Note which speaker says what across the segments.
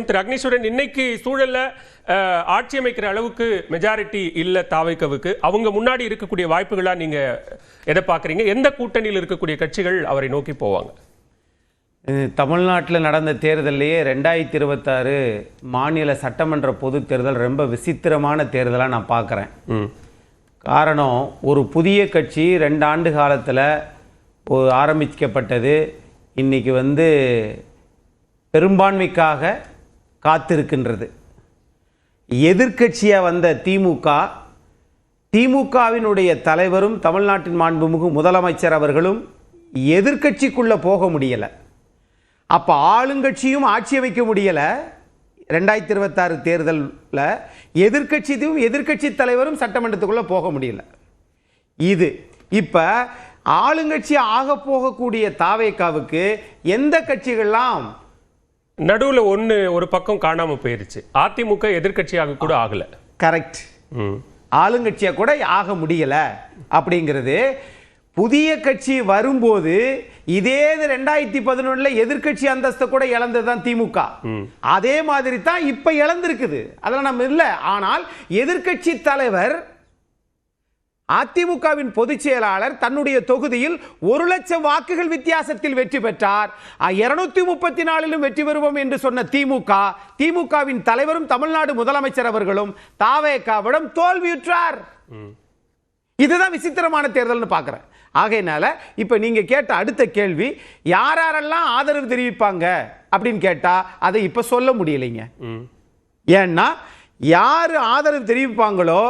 Speaker 1: திரு அக்னீஸ்வரன், இன்னைக்கு சூழல்ல ஆட்சி அமைக்கிற அளவுக்கு மெஜாரிட்டி இல்ல தாவைக்கவுக்கு. அவங்க முன்னாடி இருக்கக்கூடிய வாய்ப்புகளா நீங்க எதை பாக்குறீங்க? எந்த கூட்டணியில் இருக்கக்கூடிய கட்சிகள் அவரை நோக்கி போவாங்க?
Speaker 2: தமிழ்நாட்டில் நடந்த தேர்தலையே 2026 மாநில சட்டமன்ற பொது தேர்தல் ரொம்ப விசித்திரமான தேர்தலாக நான் பார்க்குறேன். காரணம், ஒரு புதிய கட்சி 2 ஆண்டு காலத்தில் ஆரம்பிக்கப்பட்டது. இன்னைக்கு பெரும்பான்மைக்காக காத்திருக்கின்றது. எதிர்க்கட்சியாக வந்த திமுகவினுடைய தலைவரும் தமிழ்நாட்டின் மாண்புமிகு முதலமைச்சர் அவர்களும் எதிர்க்கட்சிக்குள்ளே போக முடியலை. அப்போ ஆளுங்கட்சியும் ஆட்சி அமைக்க முடியலை. 2026 தேர்தலில் எதிர்க்கட்சி தலைவரும் சட்டமன்றத்துக்குள்ளே போக முடியல. இப்போ ஆளுங்கட்சி ஆக போகக்கூடிய தாவேக்காவுக்கு எந்த கட்சிகள்லாம்
Speaker 1: நடுவில் ஒரு பக்கம் காணாம போயிருச்சு. அதிமுக எதிர்க்கட்சியாக கூட ஆகல.
Speaker 2: கரெக்ட். ஆளுங்கட்சியாக கூட ஆக முடியல அப்படிங்கிறது. புதிய கட்சி வரும்போது இதே 2011 எதிர்க்கட்சி அந்தஸ்து கூட இழந்ததுதான் திமுக. அதே மாதிரி தான் இப்ப இழந்திருக்குது. அதெல்லாம் நம்ம இல்ல. ஆனால் எதிர்க்கட்சி தலைவர் அதிமுகவின் பொதுச் செயலாளர் தன்னுடைய தொகுதியில் 1 லட்சம் வாக்குகள் வித்தியாசத்தில் வெற்றி பெற்றார். 234 வெற்றி பெறுவோம் என்று சொன்ன திமுகவின் தலைவரும் தமிழ்நாடு முதலமைச்சர் அவர்களும் தாவேகாவிடம் தோல்வியுற்றார். இதுதான் விசித்திரமான தேர்தல்னு பார்க்கிறேன். ஆகையினால இப்ப நீங்க கேட்ட அடுத்த கேள்வி, யாரெல்லாம் ஆதரவு தெரிவிப்பாங்க அப்படின்னு கேட்டா அதை இப்ப சொல்ல முடியலைங்க. ஏன்னா யாரு ஆதரவு தெரிவிப்பாங்களோ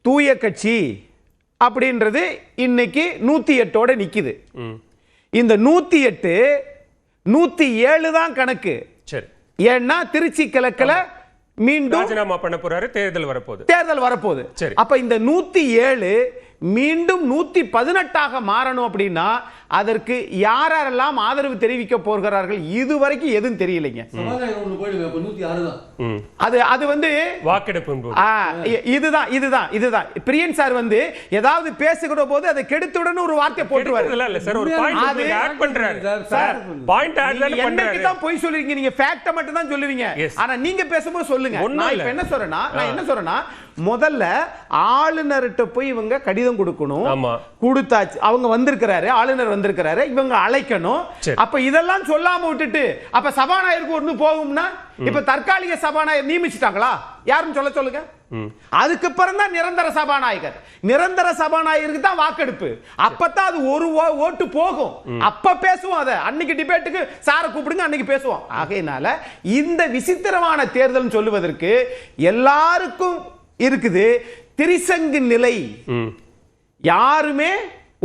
Speaker 2: தூய கட்சி அப்படின்றது இன்னைக்கு 108ஓட நிக்குது. இந்த 108 107 தான் கணக்கு. ஏன்னா திருச்சி கிழக்குல மீண்டும்
Speaker 1: ராஜினாமா பண்ண போறாரு. தேர்தல்
Speaker 2: வரப்போகுது. அப்ப இந்த 107 மீண்டும் 118ஆக மாறணும் அப்படின்னா அதற்கு யாரெல்லாம் ஆதரவு தெரிவிக்க போகிறார்கள் இதுவரைக்கும் எதுவும் தெரியலைங்க. அது
Speaker 1: வாக்கெடுப்பு.
Speaker 2: இதுதான் பிரியன் சார் ஏதாவது பேசுகிற போது அதை கெடுத்துடன் ஒரு வார்த்தை போட்டுவாரு. போய் சொல்லுவீங்க, நீங்க ஃபேக்ட மட்டும் தான் சொல்லுவீங்க. ஆனா நீங்க பேசும்போது சொல்லுங்க. நான் என்ன சொல்றேன்னா முதல்ல ஆளுநர்கிட்ட போய் இவங்க கடிதம் கொடுக்கணும். கொடுத்தாச்சு, அவங்க வந்திருக்கிறாரு, ஆளுநர் வந்திருக்கிறாரு, இவங்க அழைக்கணும். அப்ப இதெல்லாம் சொல்லாம விட்டுட்டு அப்ப சபாநாயகருக்கு ஒண்ணு போகும்னா இப்ப தற்காலிக சபாநாயகர் நியமிச்சிட்டாங்களா? யாரும் சொல்லுங்க. அதுக்கப்புறம் தான் நிரந்தர சபாநாயகருக்கு தான் வாக்கெடுப்பு. அப்பதான் அது ஒரு ஓட்டு போகும். அப்ப பேசுவோம். அத அன்னைக்கு டிபேட்டுக்கு சார கூப்பிடுங்க, அன்னைக்கு பேசுவோம். ஆகையினால இந்த விசித்திரமான தேர்தல் சொல்லுவதற்கு எல்லாருக்கும் இருக்குது திரிசங்கு நிலை. யாருமே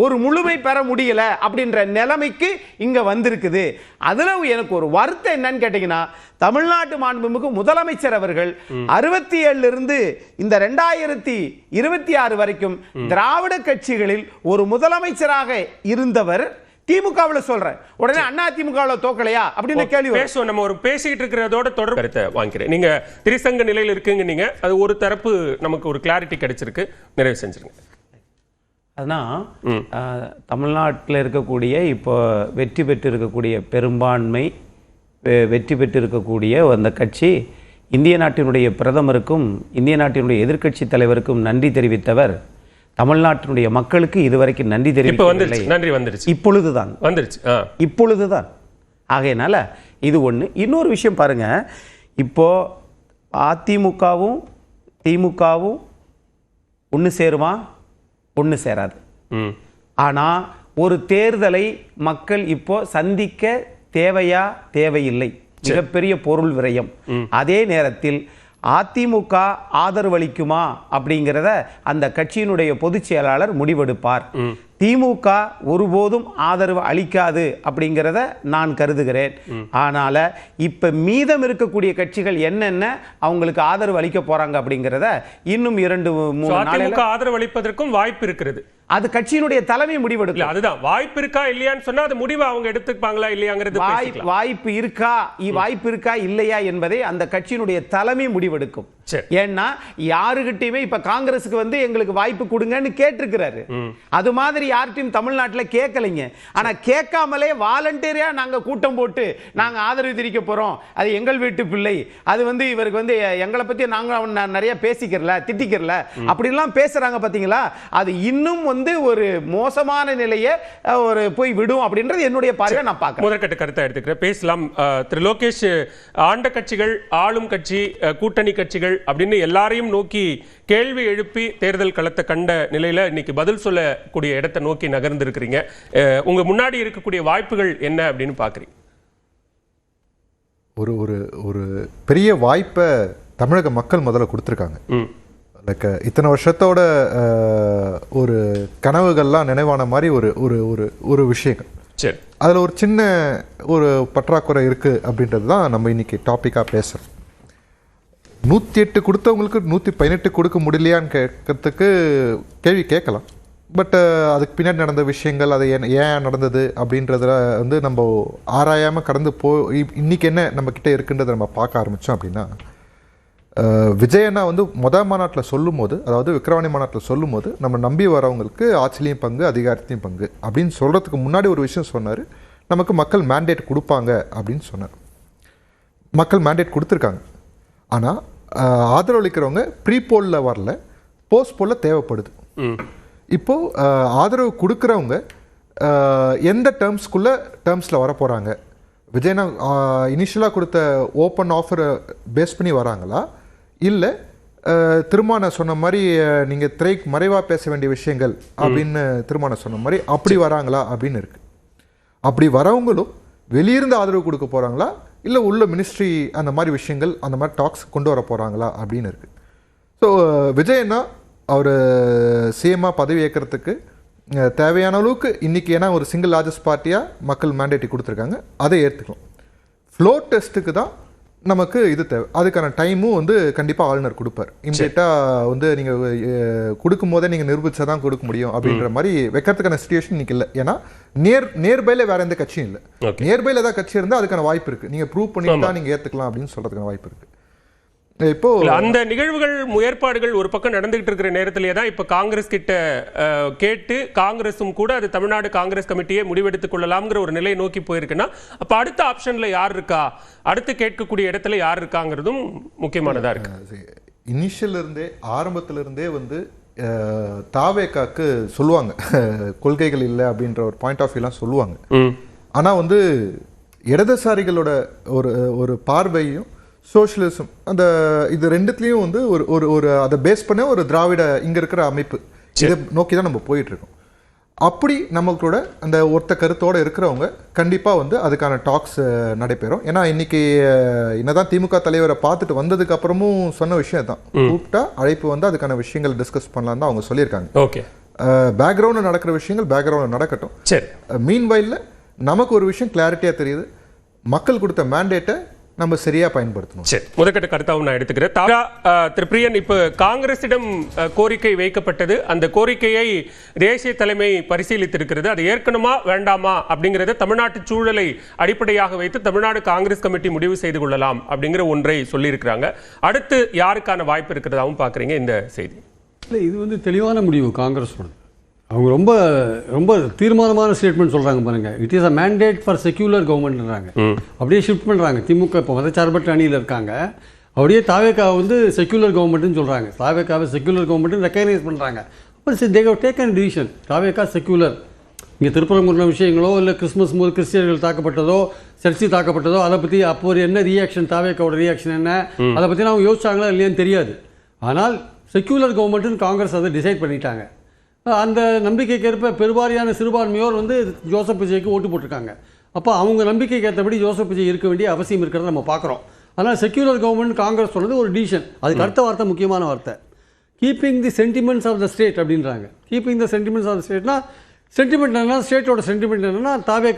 Speaker 2: ஒரு முழுமை பெற முடியல அப்படின்ற நிலைமைக்கு இங்க வந்திருக்குது. அதுல எனக்கு ஒரு வருத்தம் என்னன்னு கேட்டீங்கன்னா, தமிழ்நாட்டு மாண்புமிகு முதலமைச்சர் அவர்கள் 67 இருந்து இந்த 2026 வரைக்கும் திராவிட கட்சிகளில் ஒரு முதலமைச்சராக இருந்தவர். திமுகவில் சொல்றேன், உடனே அண்ணா திமுகவில் தோக்கலையா அப்படின்னு கேள்வி
Speaker 1: பேசுவோம். நம்ம ஒரு பேசிட்டு இருக்கிறதோட தொடர் கருத்தை வாங்கிக்கிறேன். நீங்க திரிசங்க நிலையில் இருக்குங்க. நீங்க அது ஒரு தரப்பு நமக்கு ஒரு கிளாரிட்டி கிடைச்சிருக்கு, நிறைவு செஞ்சிருங்க.
Speaker 2: அதனால் தமிழ்நாட்டில் இருக்கக்கூடிய இப்போ வெற்றி பெற்று இருக்கக்கூடிய பெரும்பான்மை வெற்றி பெற்று இருக்கக்கூடிய அந்த கட்சி இந்திய நாட்டினுடைய பிரதமருக்கும் இந்திய நாட்டினுடைய எதிர்க்கட்சி தலைவருக்கும் நன்றி தெரிவித்தவர். தமிழ்நாட்டினுடைய மக்களுக்கு இதுவரைக்கும் நன்றி தெரிவிக்கவில்லை.
Speaker 1: நன்றி வந்துருச்சு,
Speaker 2: இப்பொழுதுதான் வந்துருச்சு, இப்பொழுதுதான். ஆகையினால இது ஒன்று. இன்னொரு விஷயம் பாருங்க, இப்போ அதிமுகவும் திமுகவும் ஒன்று சேருமா? ஒன்று சேராது. ஆனா ஒரு தேர்தலை மக்கள் இப்போ சந்திக்க தேவையா தேவையில்லை, மிகப்பெரிய பொருள் விரயம். அதே நேரத்தில் அதிமுக ஆதரவளிக்குமா அப்படிங்கிறத அந்த கட்சியினுடைய பொதுச் செயலாளர் முடிவெடுப்பார். திமுக ஒருபோதும் ஆதரவு அளிக்காது அப்படிங்கிறத நான் கருதுகிறேன். ஆனால இப்ப மீதம் இருக்கக்கூடிய கட்சிகள் என்னென்ன அவங்களுக்கு ஆதரவு அளிக்க போறாங்க அப்படிங்கிறத இன்னும் 2-3 நாளைக்கு
Speaker 1: ஆதரவு அளிப்பதற்கும் வாய்ப்பு இருக்கிறது.
Speaker 2: அது கட்சியினுடைய தலைமை முடிவெடுக்கல.
Speaker 1: அதுதான் வாய்ப்பு இருக்கா இல்லையான்னு சொன்னா அது முடிவு அவங்க எடுத்துப்பாங்களா இல்லையாங்கிறது
Speaker 2: வாய்ப்பு இருக்கா இல்லையா என்பதை அந்த கட்சியினுடைய தலைமை முடிவெடுக்கும். ஏன்னா யாருகிட்டயுமே இப்ப காங்கிரஸுக்கு வந்து எங்களுக்கு வாய்ப்பு கொடுங்கன்னு கேட்டிருக்கிறாரு. அது மாதிரி யார்கிட்டயும் தமிழ்நாட்டுல கேட்கலைங்க. ஆனா கேட்காமலே வாலண்டியரா நாங்க கூட்டம் போட்டு நாங்க ஆதரவு தெரிவிக்க போறோம், அது எங்கள் வீட்டு பிள்ளை, அது வந்து இவருக்கு வந்து எங்களை பத்தி நாங்க நிறைய பேசிக்கிறல திட்டிக்கிறல அப்படிலாம் பேசுறாங்க பாத்தீங்களா, அது இன்னும் வந்து ஒரு மோசமான நிலையை ஒரு போய் விடும் அப்படின்றது என்னுடைய பார்வை. நான் பார்க்கிறேன்.
Speaker 1: முதற்கட்ட கருத்தை எடுத்துக்கிறேன், பேசலாம். திரு லோகேஷ், ஆண்ட கட்சிகள், ஆளும் கட்சி, கூட்டணி கட்சிகள் அப்படின்னு எல்லாரையும் நோக்கி கேள்வி எழுப்பி தேர்தல் களத்தை கண்ட நிலையில இன்னைக்கு பதில் சொல்லக்கூடிய இடத்தை நோக்கி நகர்ந்து இருக்கிறீங்க. உங்க முன்னாடி இருக்கக்கூடிய வாய்ப்புகள் என்ன அப்படின்னு பாக்குறீங்க?
Speaker 3: ஒரு ஒரு ஒரு பெரிய வாய்ப்பை தமிழக மக்கள் முதல்ல கொடுத்துருக்காங்க. லைக் இத்தனை வருஷத்தோட ஒரு கனவுகள்லாம் நினைவான மாதிரி ஒரு ஒரு ஒரு ஒரு விஷயங்கள்.
Speaker 1: சரி,
Speaker 3: அதில் ஒரு சின்ன ஒரு பற்றாக்குறை இருக்குது அப்படின்றது தான் நம்ம இன்னைக்கு டாப்பிக்காக பேசுகிறோம். 108 கொடுத்தவங்களுக்கு 118 கொடுக்க முடியலையான்னு கேட்கறதுக்கு கேள்வி கேட்கலாம். பட் அதுக்கு பின்னாடி நடந்த விஷயங்கள், அது ஏன் நடந்தது அப்படின்றத வந்து நம்ம ஆராயாமல் கடந்து இன்னைக்கு என்ன நம்ம கிட்டே இருக்குன்றதை நம்ம பார்க்க ஆரம்பித்தோம் அப்படின்னா, விஜயண்ணா வந்து மாநாட்டில் சொல்லும் போது, அதாவது விக்கிரவாணி மாநாட்டில் சொல்லும் போது, நம்ம நம்பி வரவங்களுக்கு ஆட்சிலையும் பங்கு அதிகாரத்தையும் பங்கு அப்படின்னு சொல்கிறதுக்கு முன்னாடி ஒரு விஷயம் சொன்னார். நமக்கு மக்கள் மேண்டேட் கொடுப்பாங்க அப்படின்னு சொன்னார். மக்கள் மேண்டேட் கொடுத்துருக்காங்க. ஆனால் ஆதரவளிக்கிறவங்க ப்ரீபோலில் வரல, போஸ்ட் போலில் தேவைப்படுது. இப்போது ஆதரவு கொடுக்குறவங்க எந்த டேர்ம்ஸில் வர போகிறாங்க? விஜயண்ணா இனிஷியலாக கொடுத்த ஓப்பன் ஆஃபரை பேஸ் பண்ணி வராங்களா, இல்லை திருமான சொன்ன மாதிரி நீங்கள் திரைக்கு மறைவாக பேச வேண்டிய விஷயங்கள் அப்படின்னு திருமான சொன்ன மாதிரி அப்படி வராங்களா அப்படின்னு இருக்குது. அப்படி வரவங்களும் வெளியிருந்து ஆதரவு கொடுக்க போகிறாங்களா, இல்லை உள்ள மினிஸ்ட்ரி அந்த மாதிரி விஷயங்கள் அந்த மாதிரி டாக்ஸ் கொண்டு வர போகிறாங்களா அப்படின்னு இருக்குது. ஸோ விஜயண்ணா அவர் சிஎம்மாக பதவி ஏற்கிறதுக்கு தேவையான அளவுக்கு இன்றைக்கி, ஏன்னா ஒரு சிங்கிள் லார்ஜஸ்ட் பார்ட்டியாக மக்கள் மேண்டேட்டி கொடுத்துருக்காங்க, அதை ஏற்றுக்கலாம். ஃப்ளோர் டெஸ்ட்டுக்கு தான் நமக்கு இது தேவை. அதுக்கான டைமும் வந்து கண்டிப்பாக ஆளுநர் கொடுப்பார். இம்மிடியட்டாக வந்து நீங்கள் கொடுக்கும் போதே நீங்கள் நிரூபிச்சா தான் கொடுக்க முடியும் அப்படின்ற மாதிரி வைக்கிறதுக்கான சிச்சுவேஷன் இன்னைக்கு இல்லை. ஏன்னா நியர்பைல வேற எந்த கட்சியும் இல்லை. நியர்பைல ஏதாவது கட்சி இருந்தால் அதுக்கான வாய்ப்பு இருக்குது. நீங்கள் ப்ரூவ் பண்ணிட்டு தான் நீங்கள் ஏற்றுக்கலாம் அப்படின்னு சொல்கிறதுக்கான வாய்ப்பு இருக்குது. இப்போ
Speaker 1: அந்த நிகழ்வுகள் ஏற்பாடுகள் ஒரு பக்கம் நடந்துகிட்டு இருக்கிற நேரத்திலே தான் இப்ப காங்கிரஸ் கிட்ட கேட்டு காங்கிரஸும் கூட அது தமிழ்நாடு காங்கிரஸ் கமிட்டியே முடிவெடுத்துக் கொள்ளலாம்ங்கிற ஒரு நிலையை நோக்கி போயிருக்குன்னா, அப்ப அடுத்த ஆப்ஷன்ல யார் இருக்கா, அடுத்து கேட்கக்கூடிய இடத்துல யார் இருக்காங்கிறதும் முக்கியமானதா இருக்கு.
Speaker 3: இனிஷியல் இருந்தே ஆரம்பத்திலிருந்தே வந்து தாவேக்காக்கு சொல்லுவாங்க கொள்கைகள் இல்லை அப்படின்ற ஒரு பாயிண்ட் ஆஃப் வியூலாம் சொல்லுவாங்க. ஆனா வந்து இடதுசாரிகளோட ஒரு ஒரு பார்வையும் சோஷியலிசம் அந்த இது ரெண்டுத்துலேயும் வந்து ஒரு ஒரு ஒரு அதை பேஸ் பண்ண ஒரு திராவிட இங்கே இருக்கிற அமைப்பு இதை நோக்கி தான் நம்ம போயிட்டு இருக்கோம். அப்படி நம்மளோட அந்த ஒருத்த கருத்தோடு இருக்கிறவங்க கண்டிப்பாக வந்து அதுக்கான டாக்ஸ் நடைபெறும். ஏன்னா இன்னைக்கு என்னதான் திமுக தலைவரை பார்த்துட்டு வந்ததுக்கு அப்புறமும் சொன்ன விஷயம் தான், கூப்பிட்டா அழைப்பு வந்து அதுக்கான விஷயங்கள் டிஸ்கஸ் பண்ணலாம் தான் அவங்க சொல்லியிருக்காங்க.
Speaker 1: ஓகே,
Speaker 3: பேக்ரவுண்டில் நடக்கிற விஷயங்கள் பேக்ரவுண்டில் நடக்கட்டும்.
Speaker 1: சரி,
Speaker 3: மீன்வைல்ல நமக்கு ஒரு விஷயம் கிளாரிட்டியாக தெரியுது, மக்கள் கொடுத்த மேண்டேட்டை நம்ம சரியா பயன்படுத்தணும்.
Speaker 1: சரி, முதற்கட்ட கருத்தாவும் நான் எடுத்துக்கிறேன். திரு பிரியன், இப்ப காங்கிரசிடம் கோரிக்கை வைக்கப்பட்டது, அந்த கோரிக்கையை தேசிய தலைமை பரிசீலித்திருக்கிறது. அது ஏற்கனமா வேண்டாமா அப்படிங்கறத தமிழ்நாட்டு சூழலை அடிப்படையாக வைத்து தமிழ்நாடு காங்கிரஸ் கமிட்டி முடிவு செய்து கொள்ளலாம் அப்படிங்கிற ஒன்றை சொல்லி இருக்கிறாங்க. அடுத்து யாருக்கான வாய்ப்பு இருக்கிறதாவும் பாக்குறீங்க இந்த செய்தி?
Speaker 4: இல்லை, இது வந்து தெளிவான முடிவு காங்கிரஸ். அவங்க ரொம்ப ரொம்ப தீர்மானமான ஸ்டேட்மெண்ட் சொல்கிறாங்க பாருங்க. It is a mandate for secular கவர்மெண்ட்ன்றாங்க. அப்படியே ஷிஃப்ட் பண்ணுறாங்க. திமுக இப்போ மதச்சார்பற்ற அணியில் இருக்காங்க, அப்படியே தாவேக்காவை வந்து செக்யூலர் கவர்மெண்ட்னு சொல்கிறாங்க. தாவேக்காவை செக்யூலர் கவர்மெண்ட்னு ரெக்கக்னைஸ் பண்ணுறாங்க. அப்போ தே ஹவ் டேக்கன் டிசிஷன். தாவேக்கா செக்யூலர். இங்கே திருப்பரங்குன்ற விஷயங்களோ இல்லை கிறிஸ்மஸ் போது கிறிஸ்டியர்கள் தாக்கப்பட்டதோ சர்ச்சி தாக்கப்பட்டதோ அதை பற்றி அப்போ ஒரு என்ன ரியாக்ஷன், தாவேக்காவோட ரியாக்ஷன் என்ன, அதை பற்றிலாம் அவங்க யோசிச்சாங்களா இல்லையான்னு தெரியாது. ஆனால் செக்யூலர் கவர்மெண்ட்டுன்னு காங்கிரஸ் அதை டிசைட் பண்ணிட்டாங்க. அந்த நம்பிக்கைக்கேற்ப பெருவாரியான சிறுபான்மையோர் வந்து ஜோசப் விஜய்க்கு ஓட்டு போட்டிருக்காங்க. அப்போ அவங்க நம்பிக்கைக்கு ஏற்றபடி ஜோசப் விஜய் இருக்க வேண்டிய அவசியம் இருக்கிறத நம்ம பார்க்குறோம். ஆனால் செக்யூலர் கவர்மெண்ட் காங்கிரஸ் சொன்னது ஒரு டிசிஷன். அதுக்கு அடுத்த வார்த்தை முக்கியமான வார்த்தை, keeping the sentiments of the state அப்படின்றாங்க. Keeping the sentiments of the ஸ்டேட்னா சென்டிமெண்ட் என்னன்னா, ஸ்டேட்டோட சென்டிமெண்ட் என்னன்னா தாவே